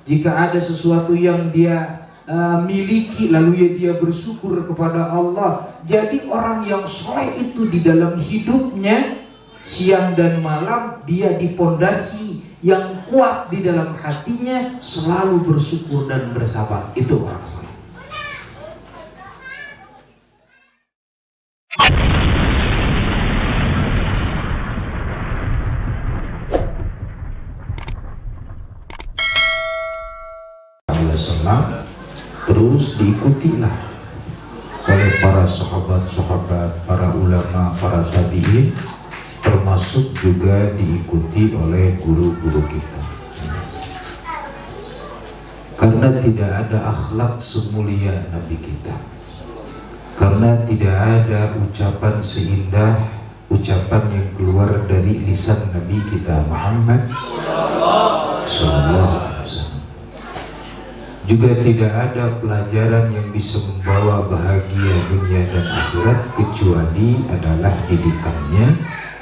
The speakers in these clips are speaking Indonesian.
Jika ada sesuatu yang dia miliki lalu dia bersyukur kepada Allah. Jadi orang yang soleh itu di dalam hidupnya siang dan malam dia dipondasi yang kuat di dalam hatinya, selalu bersyukur dan bersabar. Itu orang soleh. Senang, terus diikutilah oleh para sahabat-sahabat, para ulama, para tabi'in, termasuk juga diikuti oleh guru-guru kita. Karena tidak ada akhlak semulia Nabi kita, karena tidak ada ucapan seindah ucapan yang keluar dari lisan Nabi kita Muhammad sallallahu alaihi wasallam. Juga tidak ada pelajaran yang bisa membawa bahagia dunia dan akhirat kecuali adalah didikannya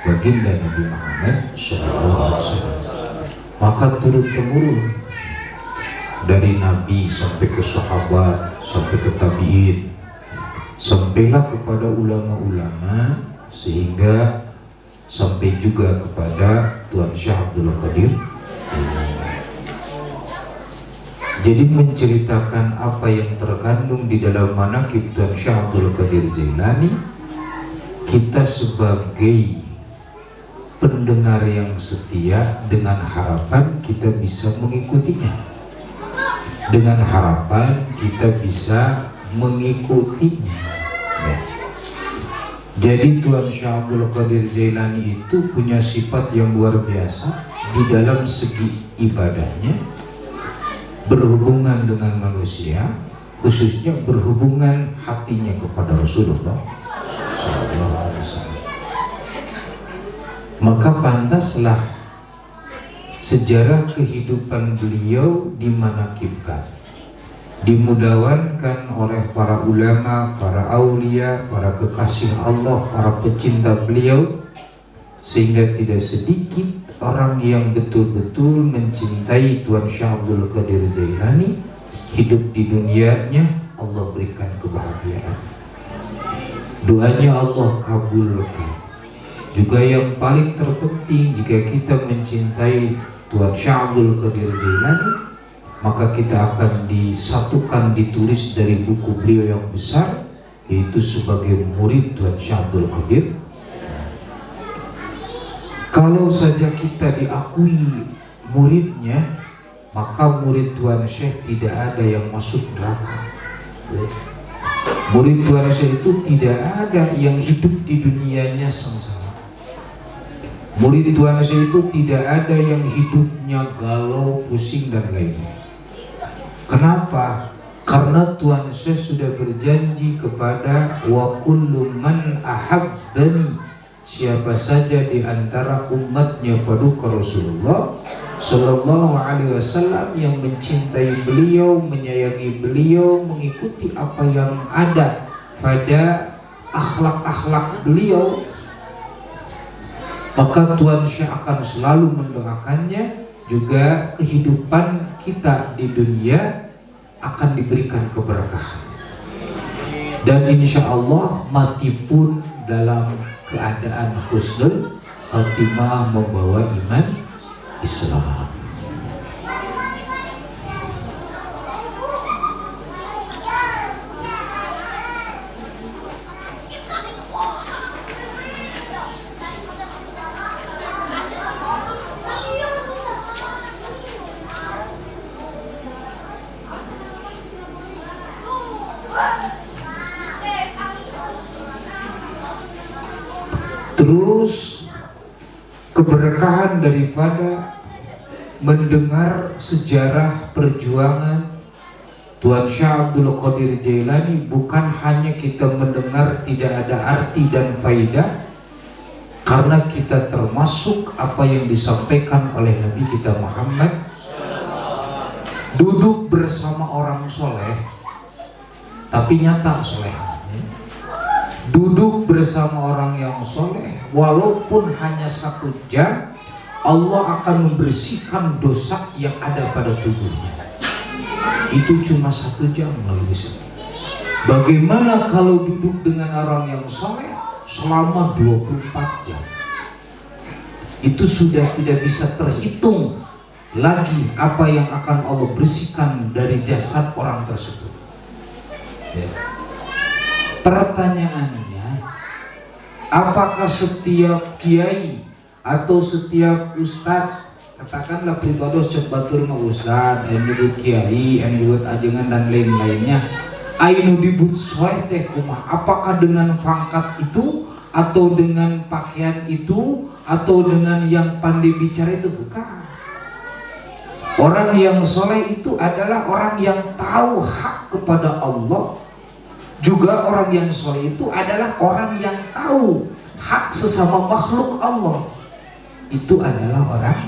baginda Nabi Muhammad SAW. Maka turun-temurun dari Nabi sampai ke sahabat, sampai ke tabi'in, sampailah kepada ulama-ulama, sehingga sampai juga kepada Tuan Syekh Abdul Qadir. Jadi menceritakan apa yang terkandung di dalam manaqib Tuan Syekh Abdul Qadir Jailani, kita sebagai pendengar yang setia dengan harapan kita bisa mengikutinya, dengan harapan kita bisa mengikutinya. Jadi Tuan Syekh Abdul Qadir Jailani itu punya sifat yang luar biasa di dalam segi ibadahnya, berhubungan dengan manusia, khususnya berhubungan hatinya kepada Rasulullah SAW. Maka pantaslah sejarah kehidupan beliau dimanaqibkan, dimudawankan oleh para ulama, para aulia, para kekasih Allah, para pecinta beliau, sehingga tidak sedikit orang yang betul-betul mencintai Tuan Syekh Abdul Qadir Jailani, hidup di dunianya Allah berikan kebahagiaan, doanya Allah kabulkan. Juga yang paling terpenting, jika kita mencintai Tuan Syekh Abdul Qadir Jailani, maka kita akan disatukan, ditulis dari buku beliau yang besar, yaitu sebagai murid Tuan Syekh Abdul Qadir. Kalau saja kita diakui muridnya, maka murid Tuan Syekh tidak ada yang masuk neraka. Murid Tuan Syekh itu tidak ada yang hidup di dunianya sengsara. Murid Tuan Syekh itu tidak ada yang hidupnya galau, pusing dan lainnya. Kenapa? Karena Tuan Syekh sudah berjanji kepada wa kullu man ahabbani, siapa saja di antara umatnya paduka Rasulullah Sallallahu Alaihi Wasallam yang mencintai beliau, menyayangi beliau, mengikuti apa yang ada pada akhlak-akhlak beliau, maka Tuan Syekh akan selalu mendoakannya. Juga kehidupan kita di dunia akan diberikan keberkahan, dan insya Allah mati pun dalam keadaan husnul khatimah, membawa iman Islam. Terus keberkahan daripada mendengar sejarah perjuangan Tuan Syekh Abdul Qadir Jailani bukan hanya kita mendengar tidak ada arti dan faidah, karena kita termasuk apa yang disampaikan oleh Nabi kita Muhammad, duduk bersama orang soleh tapi nyata soleh, duduk bersama orang yang soleh walaupun hanya 1 jam Allah akan membersihkan dosa yang ada pada tubuhnya. Itu cuma 1 jam loh bisa. Bagaimana kalau duduk dengan orang yang soleh selama 24 jam? Itu sudah tidak bisa terhitung lagi apa yang akan Allah bersihkan dari jasad orang tersebut. Ya. Pertanyaannya, apakah setiap kiai atau setiap ustadz, katakanlah pribadi cebatur ma ustadz, disebut kiai, disebut ajengan dan lain-lainnya, ainu dibut soleh teh kumah? Apakah dengan pangkat itu, atau dengan pakaian itu, atau dengan yang pandai bicara itu? Bukan. Orang yang soleh itu adalah orang yang tahu hak kepada Allah. Juga orang yang soleh itu adalah orang yang tahu hak sesama makhluk Allah. Itu adalah orang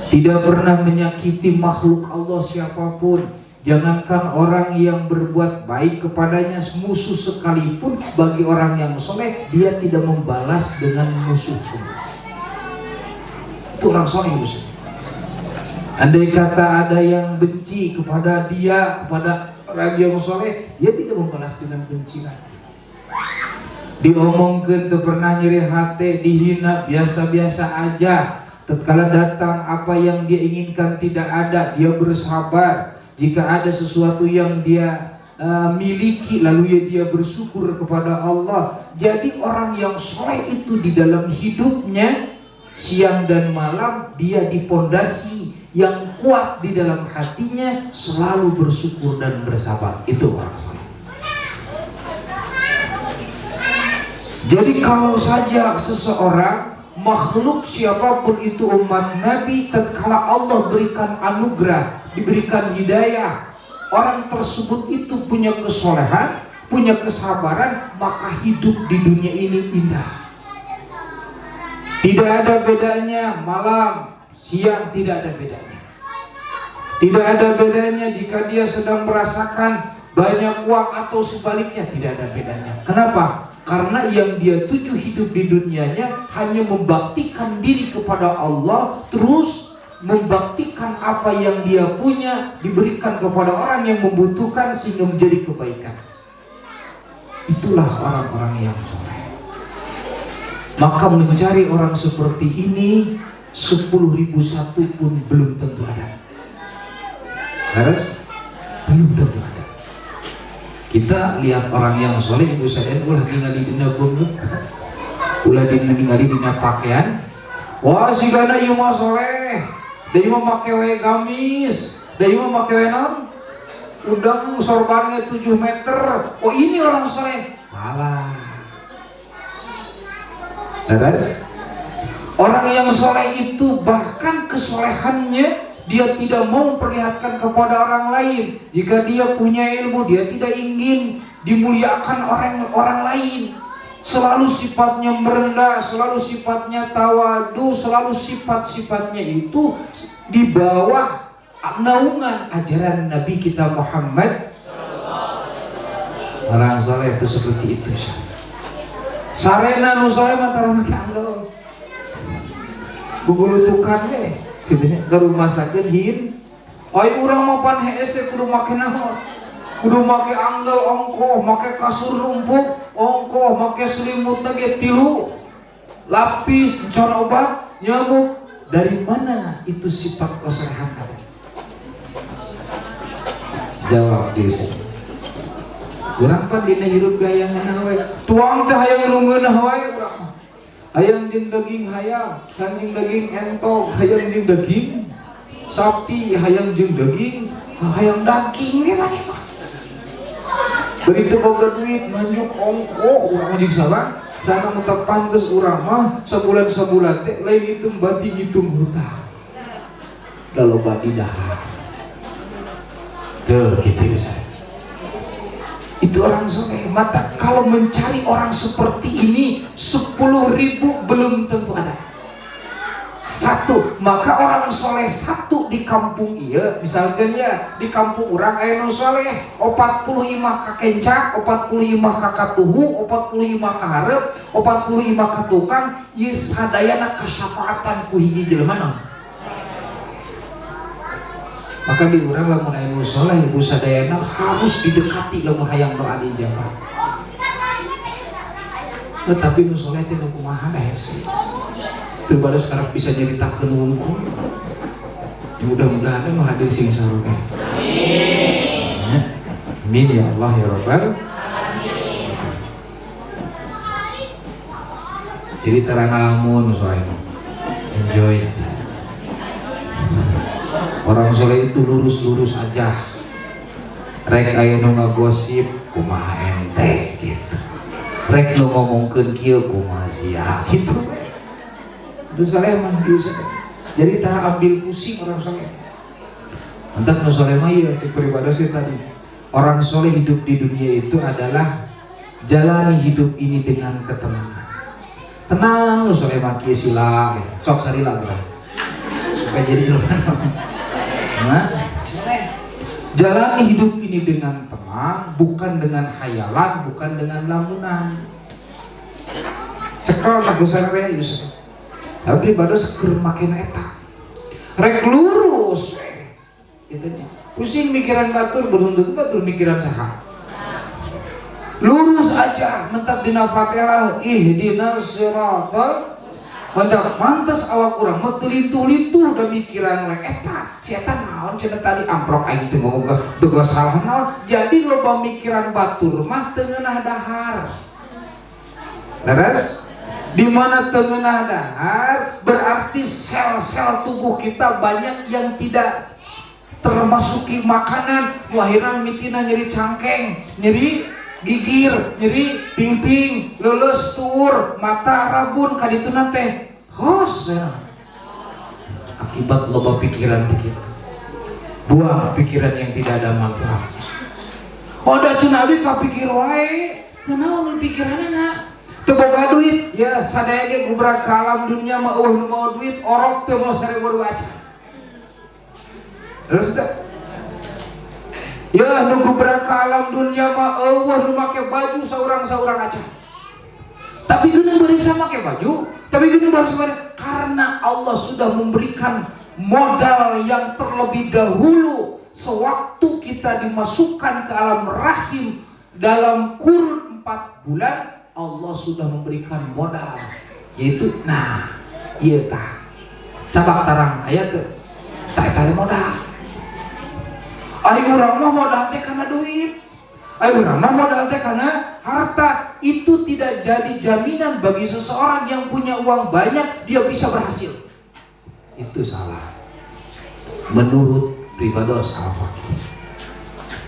tidak pernah menyakiti makhluk Allah siapapun. Jangankan orang yang berbuat baik kepadanya musuh sekalipun, bagi orang yang soleh dia tidak membalas dengan musuh. Itu orang soleh. Andai kata ada yang benci kepada dia, kepada orang yang soleh, dia tidak membalas dengan benci lagi. Diomongkan tuh pernah nyeri hati, dihina biasa-biasa aja. Tatkala datang apa yang dia inginkan tidak ada, dia bersabar. Jika ada sesuatu yang dia miliki, lalu dia bersyukur kepada Allah. Jadi orang yang soleh itu di dalam hidupnya siang dan malam dia dipondasi yang kuat di dalam hatinya, selalu bersyukur dan bersabar. Itu orang soleh. Jadi kalau saja seseorang, makhluk siapapun itu umat Nabi, tatkala Allah berikan anugerah, diberikan hidayah, orang tersebut itu punya kesolehan, punya kesabaran, maka hidup di dunia ini indah. Tidak ada bedanya malam, siang, tidak ada bedanya. Tidak ada bedanya jika dia sedang merasakan banyak uang atau sebaliknya, tidak ada bedanya. Kenapa? Karena yang dia tuju hidup di dunianya hanya membaktikan diri kepada Allah, terus membaktikan apa yang dia punya diberikan kepada orang yang membutuhkan sehingga menjadi kebaikan. Itulah orang-orang yang soleh. Maka mencari orang seperti ini 10.000 satu pun belum tentu ada. Harus belum tentu ada. Kita lihat orang yang soleh, ibu saya ulah ningali dina bungut, ulah ningali dina pakaian. Wah si gana ieu mah soleh, da ieu mah make we gamis, da ieu mah make we naon? Udang sorbannya 7 meter. Oh ini orang soleh. Salah. Nah guys, orang yang soleh itu bahkan kesolehannya dia tidak mau memperlihatkan kepada orang lain. Jika dia punya ilmu, dia tidak ingin dimuliakan orang lain. Selalu sifatnya merendah, selalu sifatnya tawadu, selalu sifat-sifatnya itu di bawah naungan ajaran Nabi kita Muhammad. Orang soleh itu seperti itu. Sarena nu soleh mata make anggo. Gugulutukan we. Ke rumah sakit hin, ay urang mah pan hees teh kudu make naon? Kudu make anggal ongkoh, make kasur rumput ongkoh, make selimut ge 3 lapis, can obat nyamuk. Dari mana itu sifat kesolehan ada? Jawab dia sendiri. Urang pan dina hirup gaya ngana we, tuang teh hayang nu ngeunah wae urang. Hayang jeung daging hayam, hayang jeung daging entog, hayang jeung daging sapi, hayang jeung daging, hayang daging we mane mah. Begitu boga duit manjuk ongkoh urang jeung salah, sana muntah pantes urang mah sabulan-sabulan teh lain hitung bati ngitung hutang. Kalau bati dahar. Tuh gitu saya. Itu orang soleh. Mata kalau mencari orang seperti ini 10.000 belum tentu ada. Satu, maka orang soleh satu di kampung iya, misalkan ya di kampung orang aya nu soleh 45 ka kencak, 45 ka katuhu, 45 ka hareup, 45 ka tukang, ieu sadayana kasyafaatan ku hiji jelema naon. Maka di urang lamun aya nu soleh ibu sadayana harus didekati lamun hayang doa dijabah. Tetapi nu soleh teh nu kumaha hese. Terbaru sekarang bisa nyeritakeun wungkul. Mudah-mudahan mah hadir sing saroga. Amin. Amin ya Allah ya Rabbal. Jadi terang ngalamun soalnya. Enjoy. Orang soleh itu lurus-lurus aja. Rek aya nu ngagosip kumaha ente gitu. Rek nu ngomongkeun kieu kumaha sia gitu. Itu soleh mah bisa. Jadi tak ambil pusing orang soleh. Mantap nu soleh mah ieu cek peribados tadi. Orang soleh hidup di dunia itu adalah jalani hidup ini dengan ketenangan. Tenang nu soleh mah kieu sila, sok sarila geura. Supaya jadi jelema. Nah, jalani hidup ini dengan tenang, bukan dengan khayalan, bukan dengan lamunan. Cekal lagu sarere Yusuf. Tapi bados keur make eta. Rek lurus gitu nya. Pusing mikiran batur, belum tentu batur mikiran saha. Lurus aja, mentak dina Fatihah, ihdinas siratal mantap, mantes awak urang mah teu udah mikiran we eta, si eta naon cenah tadi amprok aing teu ngomong teu salah naon. Jadi loba mikiran batur mah teu ngeunah dahar. Leres? Di mana tengenah dahar berarti sel-sel tubuh kita banyak yang tidak termasuki makanan. Wahiran mitina nyeri cangkeng, nyeri gigir, nyeri pingping, leuleus tur, mata rabun kadituna teh hos. Akibat loba pikiran dikit. Buang pikiran yang tidak ada manfaat. Oda cenah abdi kapikir wae, naon pikiranna? Teboga duit, ya sadaya ge gubrak ka alam dunia mah nu mau duit, orok teu mau sarebu acan. Terus teh ya nu gubrak ka alam dunia mah nu make baju saurang-saurang acan. Tapi geuning barisa make baju, tapi geuning barisa karena Allah sudah memberikan modal yang terlebih dahulu sewaktu kita dimasukkan ke alam rahim dalam kurun 4 bulan. Allah sudah memberikan modal, yaitu iya tah cabak tarang aya teu tah modal. Ai urang mah modal teh kana duit, ai urang mah modal teh kana harta. Itu tidak jadi jaminan bagi seseorang yang punya uang banyak dia bisa berhasil. Itu salah menurut Pribados Al-Fakih.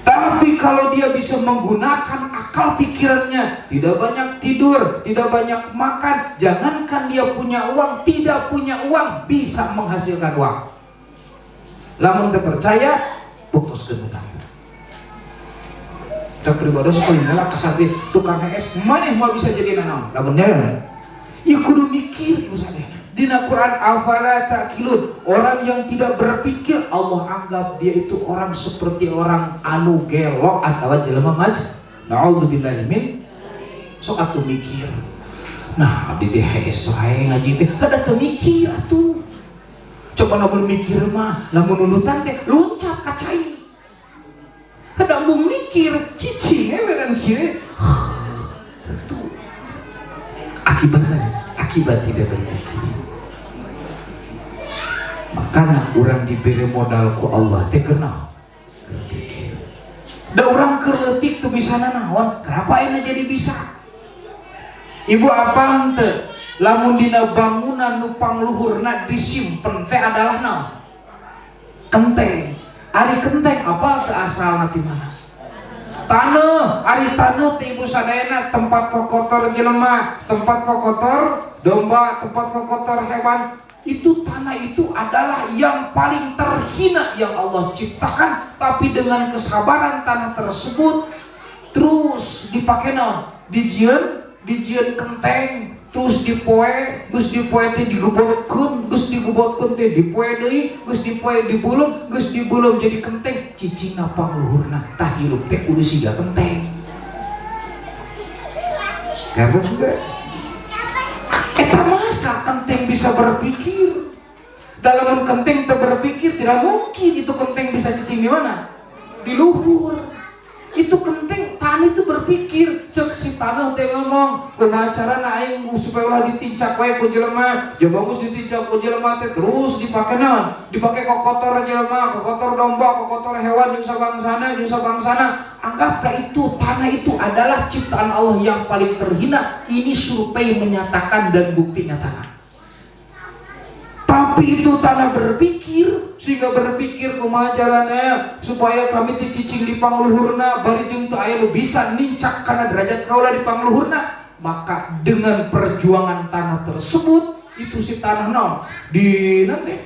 Tapi kalau dia bisa menggunakan akal pikirannya, tidak banyak tidur, tidak banyak makan, jangankan dia punya uang, tidak punya uang bisa menghasilkan uang. Lamun terpercaya, putuskeun udang. Tak Pribados paling kasatri tukang es, maneh mau bisa jadi nanaon? Lamun nya, ieu kudu mikir ieu sadayana. Dina Quran afala ta'qilun, orang yang tidak berpikir Allah anggap dia itu orang seperti orang anu gelo atawa jelema maj. Na'udzubillahi min. Sok atuh mikir. Nah, abdi teh hese wae ngaji teh kada teu mikir atuh. Coba lamun mikir mah, lamun nunutan teh loncat ka cai. Kada embung mikir, cicing weweran kieu. Tuh. Akibat tidak berpikir. Makanya orang diberi modal ku Allah teh kenal berpikir. Da orang kerletik tuh bisa naon, kenapa enak jadi bisa? Ibu apang teu lamun dina bangunan nu pangluhurna disimpen teh adalah naon? Kenteng. Ari kenteng apa teu asalna ti mana? Taneuh, ari taneuh teh ibu sadayana tempat kokotor jelema, tempat kokotor domba, tempat kokotor hewan. Itu tanah itu adalah yang paling terhina yang Allah ciptakan, tapi dengan kesabaran tanah tersebut terus dipakai naon? Dijieun kenteng, terus dipoe, geus dipoe teh digebotkeun, geus digebotkeun teh dipoe deui, geus dipoe dibulum, geus dibulum jadi kenteng, cicingna pangluhurna tah hirup teh kudu siga kenteng. Karena sudah eta masa kenteng bisa berpikir. Dalam kenteng teu berpikir tidak mungkin itu kenteng bisa cicing di mana? Di luhur. Itu kenteng tanah itu berpikir, cek si tanah teh ngomong kumaha carana aing supaya ulah ditincak wae ku jelema, jeung bagus ditincak ku jelema teh terus dipake naon? Dipake kokotor jelema, kokotor domba, kokotor hewan jeung sabangsana. Anggaplah itu tanah itu adalah ciptaan Allah yang paling terhina. Ini survei menyatakan dan buktinya tanah. Tapi itu tanah berpikir, sehingga berpikir kumaha carana supaya kami dicicing di pangluhurna bari jeung teu aya nu bisa nincak kana derajat kaula di pangluhurna. Maka dengan perjuangan tanah tersebut itu si tanah naon di nanti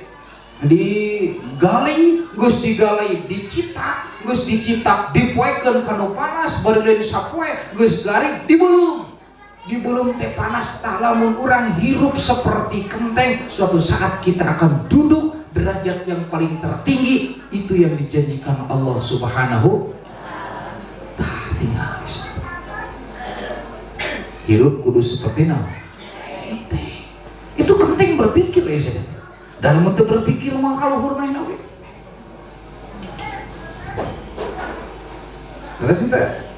digali, geus digali dicitak, geus dicitak dipoekeun kanu panas bari deui sapoe geus garing dibulung. Di belum teh panas tah lamun urang hirup seperti kenteng, suatu saat kita akan duduk derajat yang paling tertinggi. Itu yang dijanjikan Allah Subhanahu tah tinggal hirup kudu seperti naon kenteng. Itu kenteng berpikir ya saudara. Dalam untuk berpikir mah kaluhurna we. Terus ente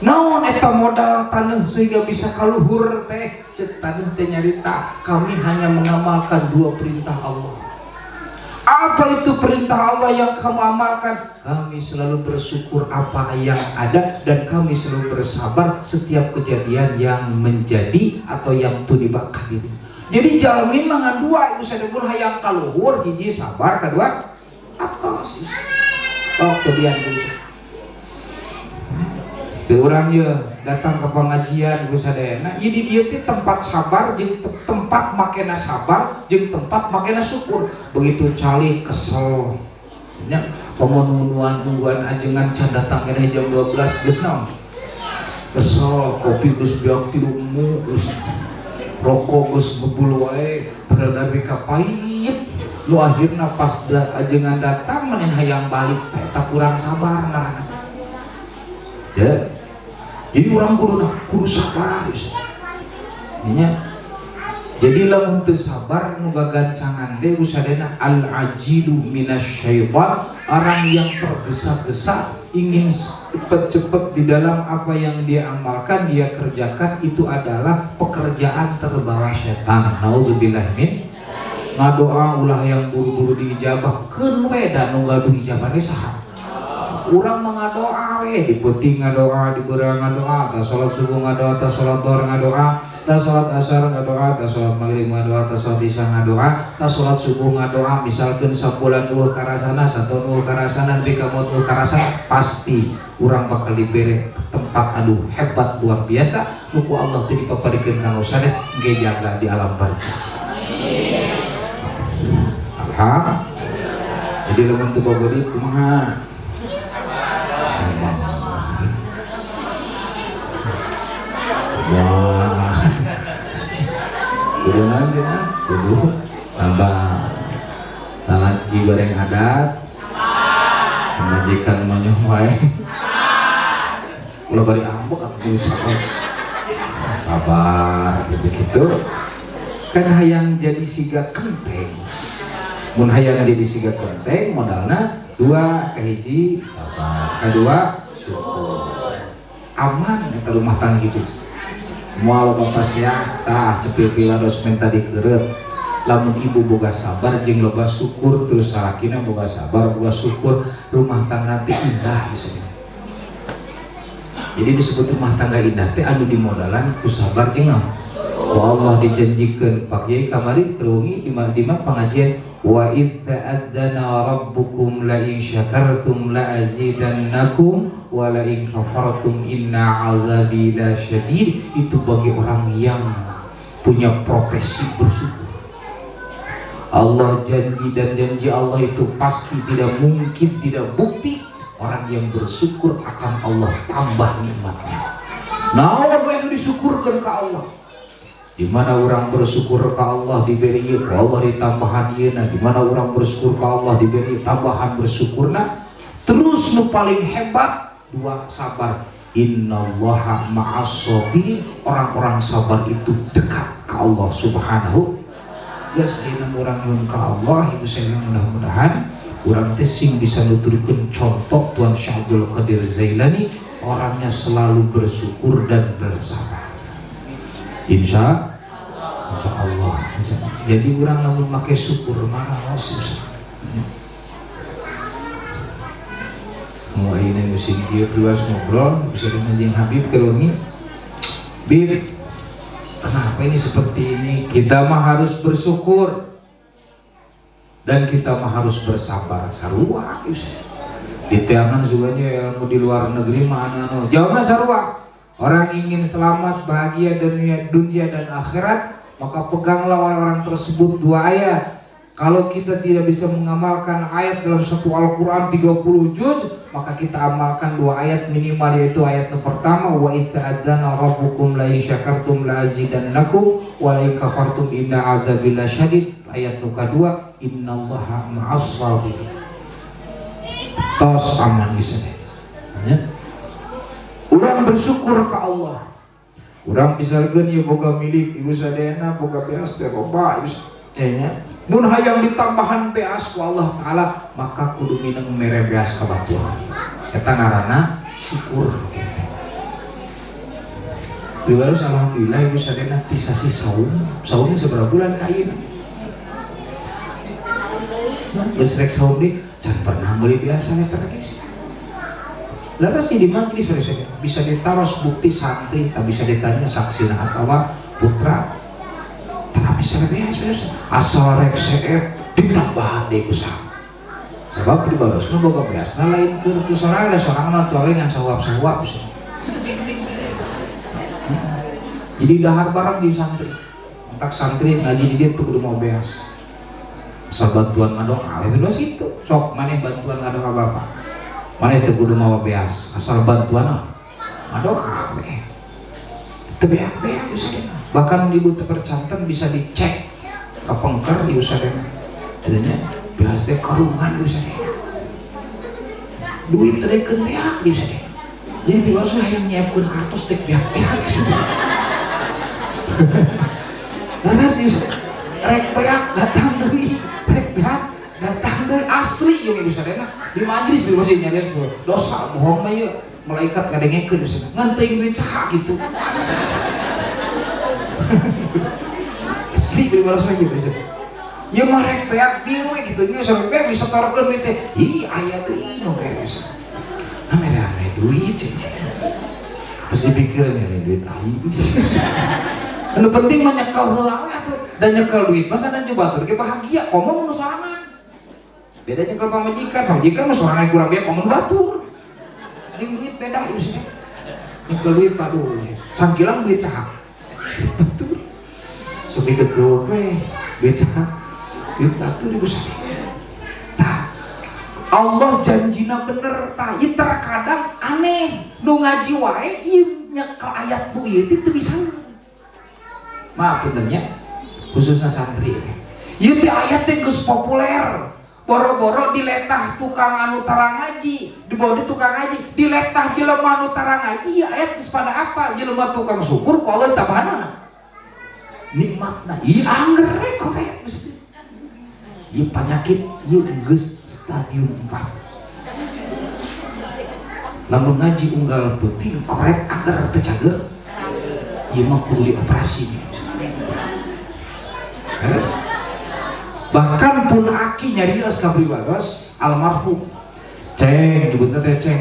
naon eta modal tanah sehingga bisa kaluhur teh? Cek tanah teh nyarita kami hanya mengamalkan 2 perintah Allah. Apa itu perintah Allah yang kamu amalkan? Kami selalu bersyukur apa yang ada dan kami selalu bersabar setiap kejadian yang menjadi atau yang tunibak gitu. Jadi jalmi mangan 2 itu sadepun hayang kaluhur, hiji sabar, kedua atos. Oh kebian dulu. Orang ya datang ke pengajian gue sadayana, jadi dia tuh tempat sabar, jeung tempat makena sabar, jeung tempat makena syukur. Begitu cali kesel, nya nungguan ajengan can datang kena jam 12 geus naon, kesel kopi geus biak tilu emu, geus rokok geus bebul wae, berada di kapait. Lu akhirna pas ajengan datang menen hayang balik, eta kurang sabar ngaranna. Ya. Jadi orang kudu sabar ya. Jadi lamun teu sabar nu gagancangan teh usadana al-ajilu minasyaitan, orang yang tergesa-gesa ingin cepat-cepat di dalam apa yang dia amalkan, dia kerjakan, itu adalah pekerjaan terbawa setan. Nauzubillah min. Ngadoa ulah yang buru-buru diijabah, keun we da nu gaduh ijabah teh saha? Urang mengadoa we, di peuting ngadoa, di beurang ngadoa, tah salat subuh ngadoa, tah salat duhur ngadoa, tah salat asar ngadoa, tah salat maghrib ngadoa, tah salat isya ngadoa, tah salat subuh ngadoa. Misalkeun sabulan eueuh karasana, satu eueuh karasana, nepi ka maot eueuh karasana, pasti urang bakal dibere tempat anu hebat luar biasa. Muku Allah teu dipaparikeun kanggo sanes ge jaga di alam barzakh. Alhamdulillah. Jadi lamun teu babari kumaha? Wah, kudu nanti kudu tambah salat goreng adat, majikan manyuh wae, ulah bari ambek atuh sabar gitu kan hayang jadi siga kenteng. Mun hayang jadi siga kenteng modalna 2, kahiji sabar, kedua syukur. Aman eta rumah tangga gitu. Moal bapak sia tah cepil-pila dos minta dikeureut. Lamun ibu boga sabar jeung loba syukur, terus salakina boga sabar boga syukur, rumah tangga teh indah bisa. Jadi disebut rumah tangga indah teh anu dimodalan ku sabar jeung naon? Allah dijanjikeun Pak Kiai kamari kerugi di mana pengajian wa idz ta'adzana rabbukum la in syakartum la azidannakum wa la in kafartum inna azabi lasyadid. Itu bagi orang yang punya profesi bersyukur. Allah janji dan janji Allah itu pasti tidak mungkin tidak bukti. Orang yang bersyukur akan Allah tambah nikmatnya. Nah, apa yang disyukurkan ke Allah? Di mana orang bersyukur ke Allah diberi ieu, Allah ditambahan ieuna. Di mana orang bersyukur ke Allah diberi tambahan bersyukurna. Terus nu paling hebat dua sabar. Innallaha ma'as-sabirin. Orang-orang sabar itu dekat ke Allah Subhanahu. Geus dina urang nyuhun ka Allah, ibu saya mudah-mudahan urang teh sing bisa nuturikeun contoh Tuan Syekh Abdul Qadir Zailani, orangnya selalu bersyukur dan bersabar. Insya Allah. Jadi orang namun pakai syukur marah susah. Mau ini musim dia keluar ngobrol bisa dengan Jeng Habib kerungi. Bib, kenapa ini seperti ini? Kita mah harus bersyukur dan kita mah harus bersabar. Sarua di tiangan suganya ilmu di luar negeri mana? Jawabnya sarua. Orang ingin selamat, bahagia dunia dan akhirat, maka peganglah orang-orang tersebut dua ayat. Kalau kita tidak bisa mengamalkan ayat dalam satu Al-Quran 30 juz, maka kita amalkan dua ayat minimal, yaitu ayat yang pertama, wa ita'adana rabbukum la syakartum la azidannakum wa la kafartum inna azabillah syadid. Ayat yang kedua, innallaha ma'as sabirin. Tos aman di sana. Orang bersyukur ke Allah. Orang misalkan ya boga milik ibu sadena, boga beas teh loba nya. Mun hayang ditambahan beas ku Allah taala, maka kudu mineng mere beas ka baturan. Eta ngaranna syukur. Riwayat alhamdulillah ibu sadena tisasi saum. Saumnya seberapa bulan ka ieu? Geus rek saum deui can pernah meuli biasa eta geus. Lalu sih di majelis bisa ditaros bukti santri, tak bisa ditanya saksi atau putra, tak bisa biasa asal rek seep ditambahan deh kusah. Sebab di baros nu boga beasna lain keur kusana ada seorang mah tuang dengan sawab-sawab. Jadi dahar barang di santri, entak santri ngaji di dia tuh kudu mau beas. Asal bantuan ngadoa, bebas itu. Sok maneh bantuan ngadoa bapak. Mana itu kudu mawa beas asal bantuan adoa be beak usadena. Bahkan di buku percantan bisa dicek ke pengker di usadena jadinya beas teh karungan usadena duit teh keun beak di usadena. Jadi di bawah yang nyiapkeun artos teh beak usadena. Nanas di rek beak datang deui rek beak datang dari asli yang bisa dena di majelis di masih nyari dosa bohong mah ya malaikat ngadengekeun bisa nganting duit saha gitu. Asli di majelis mah bisa ya marek beak bieu gitu nya sampai beak disetorkeun duit teh ih aya deui nu beres ame duit terus dipikirin ya duit aing. Anu penting mah nyekel heula we atuh dan nyekel duit masa dan coba tur ge bahagia komo nu sorangan. Bedanya kalau pamajikan mah sorangan kurang biak komun batur. Ning duit beda ieu sih. Nyekel duit paduh. Sangkilang duit saha? Batur. Sok dikeuk we duit saha? Duit batur ibu sih. Tah. Allah janjina bener tah. Ieu terkadang aneh. Nu ngaji wae ieu nyekel ayat bu ieu teh bisa. Maaf benernya khususnya santri. Ieu teh ayat teh geus populer. Boro-boro diletah tukang anu tara ngaji, dibawa di tukang ngaji, diletah jelema anu tara ngaji, ya ayat geus pada apa? Jelema tukang syukur ku Allah tambahanna. Nikmatna, ieu angger rek korek mesti. Ieu penyakit ieu geus stadium 4. Lamun ngaji unggal peuting korek angger teu cager. Ieu mah kudu dioperasi. Terus bahkan pun aki nyarios ka pribados almarhum ceng nyebutna teh ceng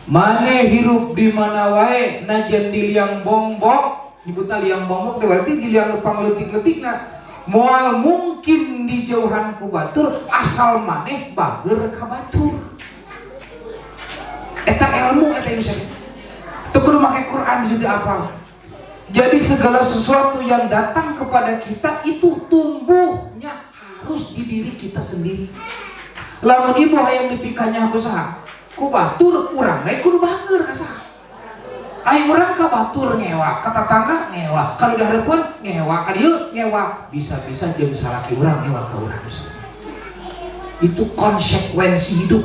maneh hirup di mana wae najan di liang bongbong nyebutna liang bongbong teh berarti di liang pangleutik-leutikna moal mungkin di jauhan ku batur asal maneh bager ka batur eta ilmu eta bisa teu kudu make Quran bisa apal. Jadi segala sesuatu yang datang kepada kita itu tumbuhnya harus di diri kita sendiri. Lamun ibu hayang dipikanya aku saha? Ku batur urang naik kudu bager ka saha? Ayo orang ke batur ngewa, ke tetangga ngewa, kalau udah hareupeun ngewa, ka dieu ngewa, bisa-bisa jeung salaki urang ngewa ka urang. Itu konsekuensi hidup.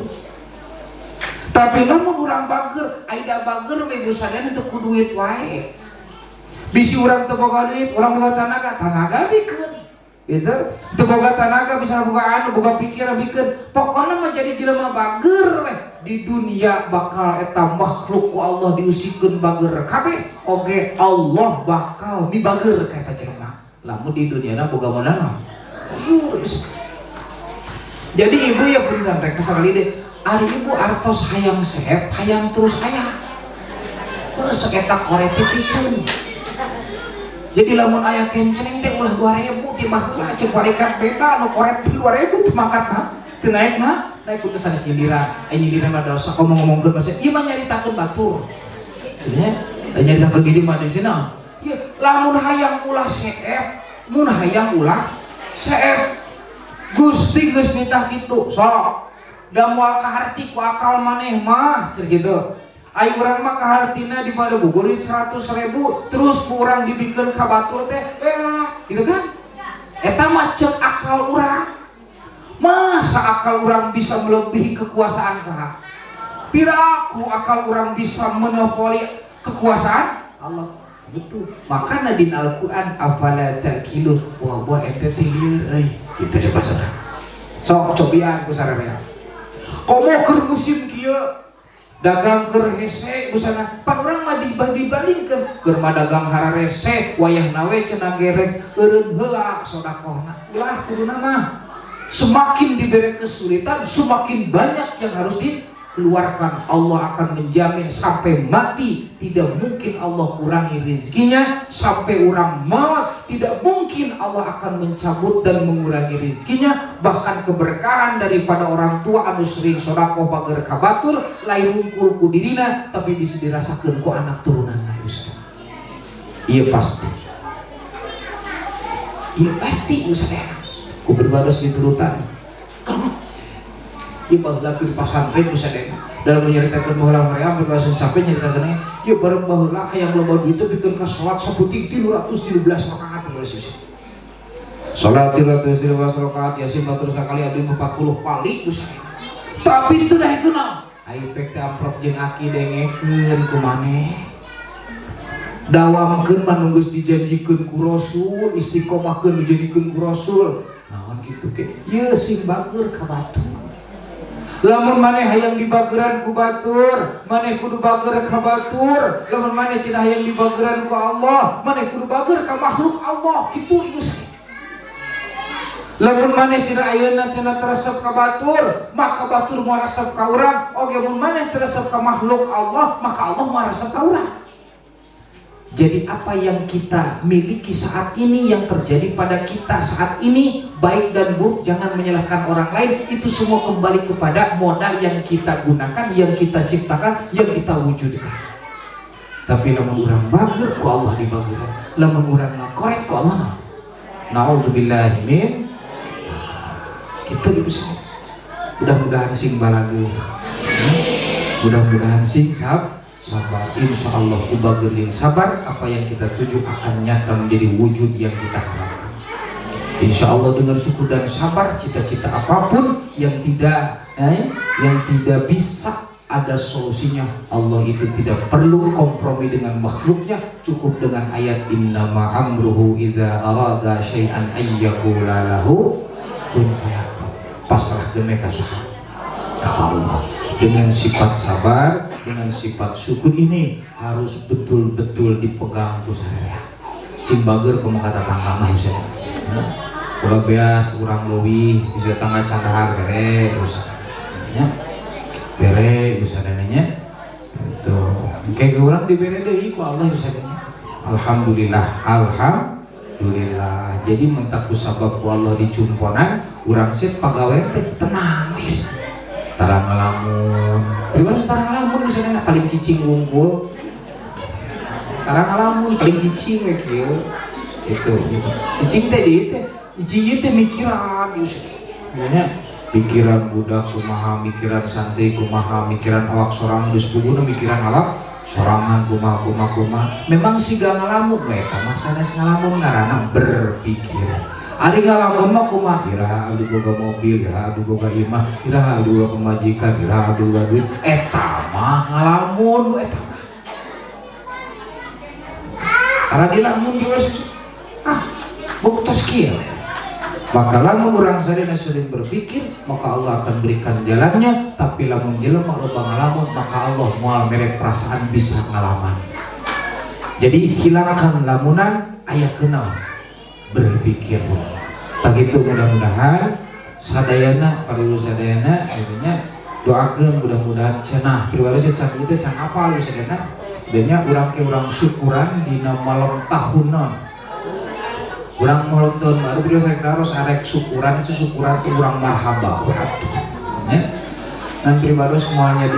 Tapi namun urang bager, aida bager we busadan teu ku duit wae. Bisi urang teu boga duit, urang boga tanaga bikeun. Gitu. Teu boga tanaga bisa boga anu, boga pikiran bikeun. Pokona mah jadi jelema bager we. Di dunia bakal eta makhluk ku Allah diusikeun bager kabeh, oge Allah bakal mibager ka eta jelema. Lamun di duniana boga modal. Jadi ibu ya bener rek sakali deh. Ari ibu artos hayang sehat, hayang terus aya. Sok eta koreti piceun. Jadi lamun aya kenceng teh ulah 2000 ti baheula ceuk balikan beda nu koret 2000 teu mangkat mah. Teu naik mah. Naik kudu sanes nyindiran, nyindiran mah dosa ngomong-ngomongkeun bahasa ieu mah nyaritakeun batur. Nya nyaritakeun gini mah di sina. Ieu lamun hayang ulah seep, mun hayang ulah seep. Gusti geus nitah kitu, sok. Da moal kaharti ku akal maneh mah cer kitu. Ai urang mah kahartina di pada bugur 100.000 terus ku urang dibikeun ka batur teh, gitu kan? Eta mah ceuk akal urang. Masa akal orang bisa melebihi kekuasaan saha? Piraku akal orang bisa menopoli kekuasaan Allah. Betul. Makanya di Al-Qur'an afala ta'qilun. Wah, buat ente lieur euy. Kitu coba saudara. Sok cobian ku sararea. Komo keur musim kieu dagang keur hese busana. Pan urang mah dibandingkeun keur mah dagang hararese wayahna we cenah gerek eureun heula sedekahna. Ulah kuduna mah semakin diberi kesulitan, semakin banyak yang harus dikeluarkan. Allah akan menjamin sampai mati, tidak mungkin Allah kurangi rezekinya. Sampai orang maut, tidak mungkin Allah akan mencabut dan mengurangi rezekinya. Bahkan keberkahan daripada orang tua anu sering sedekah pager ka batur lain wungkul ku dirina, tapi bisa dirasakeun ku anak turunanna. Iya pasti. Iya pasti Ustaz. Ku berbados diturutan. Ieu baheula di pasantren Ustaz dalam menyeritakeun baheula mereka berbahasa sampai nyeritakeun ieu bareng baheula hayang loba duit teh pikeun ka salat saputing 313 rakaat Ustaz. Salat 313 rakaat Yasin batur sakali abdi 40 kali Ustaz. Tapi itu dah keuna. Ai pek teh amprok jeung aki dengekeun ku maneh. Dawamkeun mah geus dijanjikeun ku Rasul, istiqomahkeun dijadikeun ku Rasul. Naon kitu ke? Ieu sing bager ka batur. Lamun maneh hayang dibageran ku batur, maneh kudu bager ka batur. Lamun maneh cenah hayang dibageran ku Allah, maneh kudu bager ka makhluk Allah. Kitu ieu saya. Lamun maneh cenah ayeuna cenah teresep ka batur, maka batur moal resep ka urang. Oge mun maneh teresep ka makhluk Allah, maka Allah moal resep ka urang. Jadi apa yang kita miliki saat ini, yang terjadi pada kita saat ini, baik dan buruk, jangan menyalahkan orang lain. Itu semua kembali kepada modal yang kita gunakan, yang kita ciptakan, yang kita wujudkan. Tapi lamun urang bager ku Allah dibageran, lamun urang korek ku Allah. Nauzubillahi min. Kitu ibu sih. Mudah-mudahan sing balageun. Mudah-mudahan sing sabar. Insya Allah ubager yang sabar, apa yang kita tuju akan nyata menjadi wujud yang kita harapkan. Insya Allah dengan syukur dan sabar, cita-cita apapun yang tidak bisa ada solusinya. Allah itu tidak perlu kompromi dengan makhluknya, cukup dengan ayat innama amruhu idza arada syai'an ayyaqula lahu kun fayakun. Pasrahkeun ka saha? Ka Allah. Dengan sifat sabar, dengan sifat syukur ini harus betul-betul dipegang ku sadaya. Sing bager kumaha kata tangga mah Ustaz. Boga beas urang leuwih bisa tangga candahar kere Ustaz. Nya. Kere Ustaz nya. Itu. Kayak urang dibere deui ku Allah Ustaz. Alhamdulillah. Alhamdulillah. Jadi mentak ku sabab ku Allah dicumponan, urang sih pagawe teh tenang Ustaz. Tarang ngalamun, gimana tarang ngalamun misalnya paling cicing wungkul, tarang ngalamun paling cicing kayak gitu, cicing teh di itu, mikiran, misalnya pikiran budak kumaha, mikiran santai kumaha, mikiran awak sorang dus bubuna, mikiran awak sorangan kuma. Memang siga ngalamun eta mah sanes ngalamun ngaranna berpikir. Ari ngalamun mah kumaha? Iraha abdi boga mobil, iraha abdi boga imah, iraha abdi boga pemajikan, iraha abdi boga duit. Eta mah ngalamun eta mah. Karena dilamun terus buktos kieu. Maka lamun orang sadina sering berpikir, maka Allah akan berikan jalannya. Tapi lamun jelema loba ngalamun, maka Allah moal mere perasaan bisa ngalaman. Jadi hilangkan lamunan, aya kenal berpikir. Begitu mudah-mudahan sadayana parilu sadayana akhirnya doakeun mudah-mudahan cenah pribadi can itu can apa lu sadayana denya urang ke urang syukuran dina malam tahunan. Urang malam tahun baru beliau saya harus arek syukuran itu syukuran itu urang marhabah ya. Dan pribadi semuanya dia